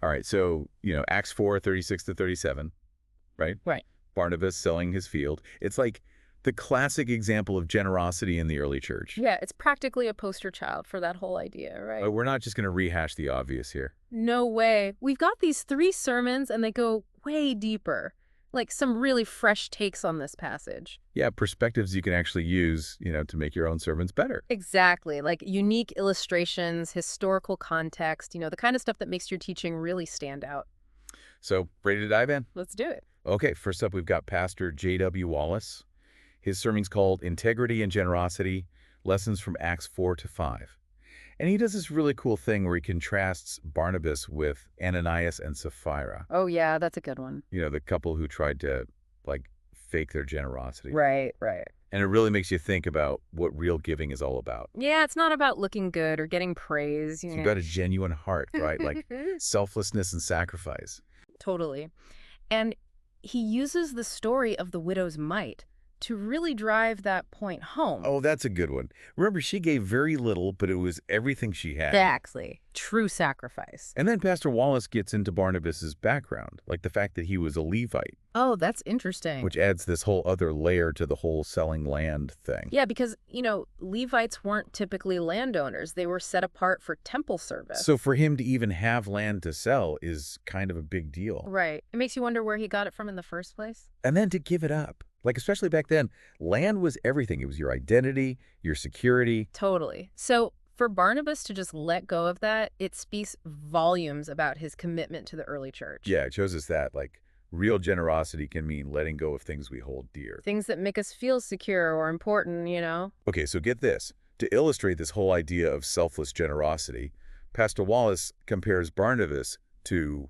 All right, so, Acts 4:36 to 37, right? Right. Barnabas selling his field. It's like the classic example of generosity in the early church. Yeah, it's practically a poster child for that whole idea, right? But we're not just going to rehash the obvious here. No way. We've got these 3 sermons, and they go way deeper. Like some really fresh takes on this passage. Yeah, perspectives you can actually use, to make your own sermons better. Exactly. Like unique illustrations, historical context, the kind of stuff that makes your teaching really stand out. So, ready to dive in? Let's do it. Okay, first up, we've got Pastor J.W. Wallace. His sermon's called Integrity and Generosity, Lessons from Acts 4 to 5. And he does this really cool thing where he contrasts Barnabas with Ananias and Sapphira. Oh, yeah, that's a good one. The couple who tried to, fake their generosity. Right, right. And it really makes you think about what real giving is all about. Yeah, it's not about looking good or getting praise. You've got a genuine heart, right? Like selflessness and sacrifice. Totally. And he uses the story of the widow's mite to really drive that point home. Oh, that's a good one. Remember, she gave very little, but it was everything she had. Exactly. True sacrifice. And then Pastor Wallace gets into Barnabas's background, like the fact that he was a Levite. Oh, that's interesting. Which adds this whole other layer to the whole selling land thing. Yeah, because, Levites weren't typically landowners. They were set apart for temple service. So for him to even have land to sell is kind of a big deal. Right. It makes you wonder where he got it from in the first place. And then to give it up. Especially back then, land was everything. It was your identity, your security. Totally. So for Barnabas to just let go of that, it speaks volumes about his commitment to the early church. Yeah, it shows us that, real generosity can mean letting go of things we hold dear. Things that make us feel secure or important, Okay, so get this. To illustrate this whole idea of selfless generosity, Pastor Wallace compares Barnabas to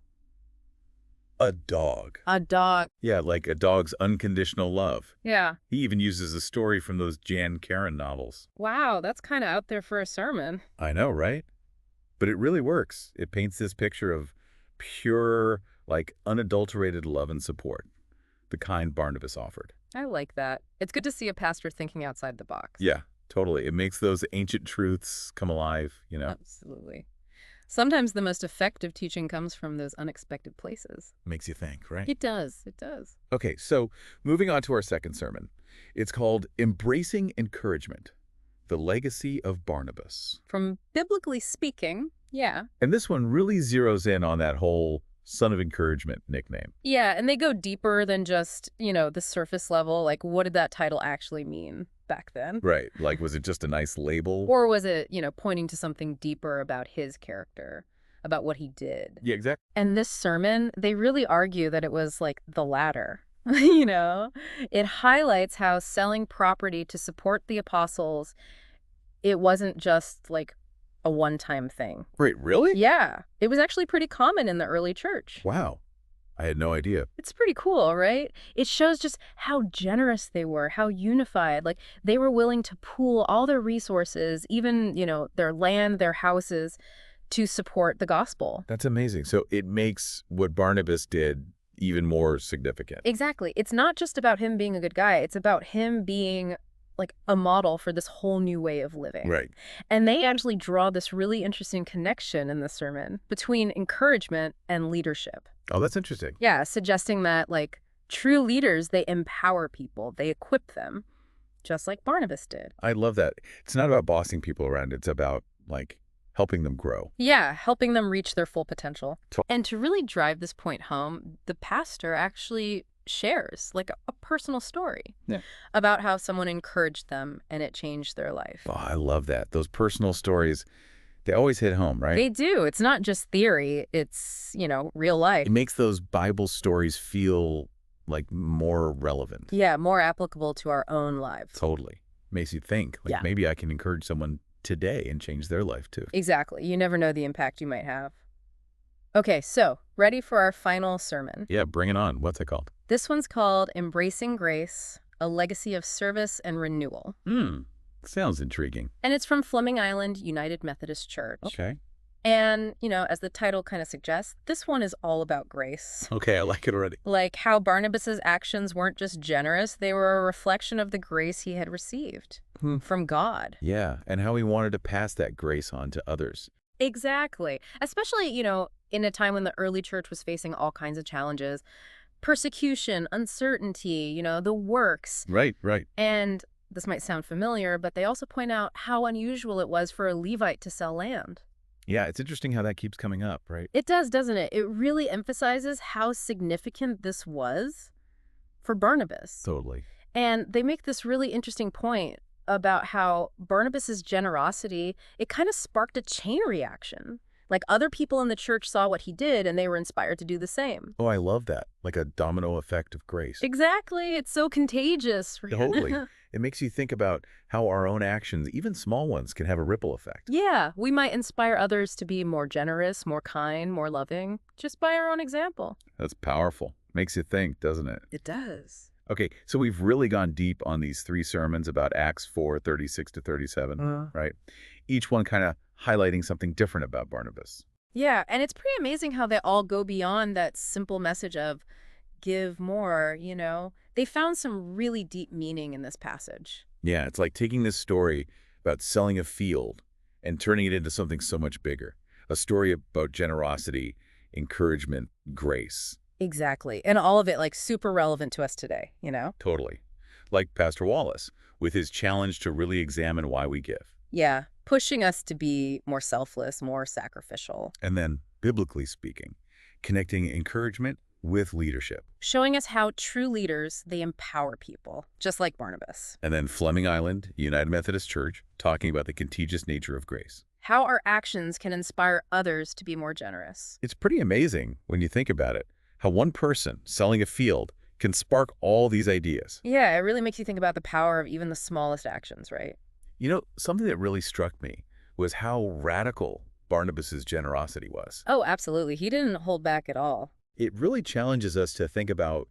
a dog. A dog. Yeah, like a dog's unconditional love. Yeah. He even uses a story from those Jan Karon novels. Wow, that's kind of out there for a sermon. I know, right? But it really works. It paints this picture of pure, unadulterated love and support, the kind Barnabas offered. I like that. It's good to see a pastor thinking outside the box. Yeah, totally. It makes those ancient truths come alive, Absolutely. Sometimes the most effective teaching comes from those unexpected places. Makes you think, right? It does. It does. Okay, so moving on to our second sermon. It's called Embracing Encouragement, the Legacy of Barnabas. From biblically speaking, yeah. And this one really zeroes in on that whole son of encouragement nickname. Yeah, and they go deeper than just, the surface level. What did that title actually mean back then? Right. Was it just a nice label? Or was it, pointing to something deeper about his character, about what he did? Yeah, exactly. And this sermon, they really argue that it was the latter. It highlights how selling property to support the apostles, it wasn't just a one-time thing. Wait, really? Yeah. It was actually pretty common in the early church. Wow. I had no idea. It's pretty cool, right? It shows just how generous they were, how unified. They were willing to pool all their resources, even, their land, their houses, to support the gospel. That's amazing. So it makes what Barnabas did even more significant. Exactly. It's not just about him being a good guy. It's about him being a model for this whole new way of living. Right. And they actually draw this really interesting connection in the sermon between encouragement and leadership. Oh, that's interesting. Yeah, suggesting that true leaders, they empower people, they equip them, just like Barnabas did. I love that. It's not about bossing people around. It's about helping them grow. Yeah, helping them reach their full potential. And to really drive this point home, the pastor actually shares a personal story about how someone encouraged them and it changed their life. Oh, I love that. Those personal stories, they always hit home, right? They do. It's not just theory. It's, real life. It makes those Bible stories feel more relevant. Yeah, more applicable to our own lives. Totally. Makes you think, maybe I can encourage someone today and change their life too. Exactly. You never know the impact you might have. Okay, so ready for our final sermon. Yeah, bring it on. What's it called? This one's called Embracing Grace, a Legacy of Service and Renewal. Sounds intriguing. And it's from Fleming Island United Methodist Church. Okay. And, as the title kind of suggests, this one is all about grace. Okay, I like it already. How Barnabas's actions weren't just generous, they were a reflection of the grace he had received from God. Yeah, and how he wanted to pass that grace on to others. Exactly. Especially, in a time when the early church was facing all kinds of challenges, persecution, uncertainty, the works. Right, right. And this might sound familiar, but they also point out how unusual it was for a Levite to sell land. Yeah, it's interesting how that keeps coming up, right? It does, doesn't it? It really emphasizes how significant this was for Barnabas. Totally. And they make this really interesting point about how Barnabas's generosity, it kind of sparked a chain reaction. Like other people in the church saw what he did and they were inspired to do the same. Oh, I love that. Like a domino effect of grace. Exactly. It's so contagious. Totally. It makes you think about how our own actions, even small ones, can have a ripple effect. Yeah, we might inspire others to be more generous, more kind, more loving, just by our own example. That's powerful. Makes you think, doesn't it? It does. Okay, so we've really gone deep on these three sermons about Acts 4:36 to 37, right? Each one kind of highlighting something different about Barnabas. Yeah, and it's pretty amazing how they all go beyond that simple message of give more. They found some really deep meaning in this passage. Yeah, it's like taking this story about selling a field and turning it into something so much bigger. A story about generosity, encouragement, grace. Exactly. And all of it like super relevant to us today. Totally. Like Pastor Wallace, with his challenge to really examine why we give. Yeah, pushing us to be more selfless, more sacrificial. And then, biblically speaking, connecting encouragement with leadership. Showing us how true leaders, they empower people, just like Barnabas. And then Fleming Island, United Methodist Church, talking about the contagious nature of grace. How our actions can inspire others to be more generous. It's pretty amazing when you think about it, how one person selling a field can spark all these ideas. Yeah, it really makes you think about the power of even the smallest actions, right? You know, something that really struck me was how radical Barnabas's generosity was. Oh, absolutely. He didn't hold back at all. It really challenges us to think about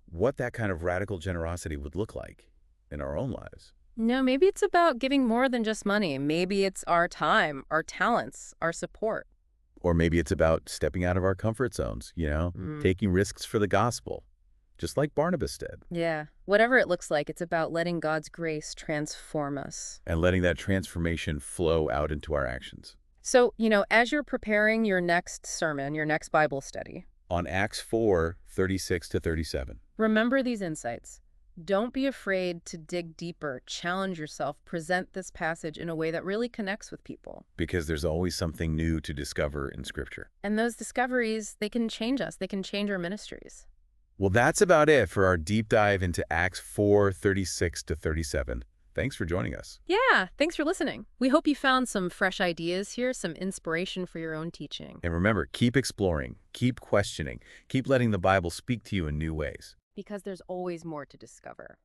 what that kind of radical generosity would look like in our own lives. No, maybe it's about giving more than just money. Maybe it's our time, our talents, our support. Or maybe it's about stepping out of our comfort zones, taking risks for the gospel, just like Barnabas did. Yeah, whatever it looks like, it's about letting God's grace transform us. And letting that transformation flow out into our actions. So, as you're preparing your next sermon, your next Bible study, On Acts 4:36 to 37. remember these insights. Don't be afraid to dig deeper, challenge yourself, present this passage in a way that really connects with people. Because there's always something new to discover in Scripture. And those discoveries, they can change us. They can change our ministries. Well, that's about it for our deep dive into Acts 4:36 to 37. Thanks for joining us. Yeah, thanks for listening. We hope you found some fresh ideas here, some inspiration for your own teaching. And remember, keep exploring, keep questioning, keep letting the Bible speak to you in new ways. Because there's always more to discover.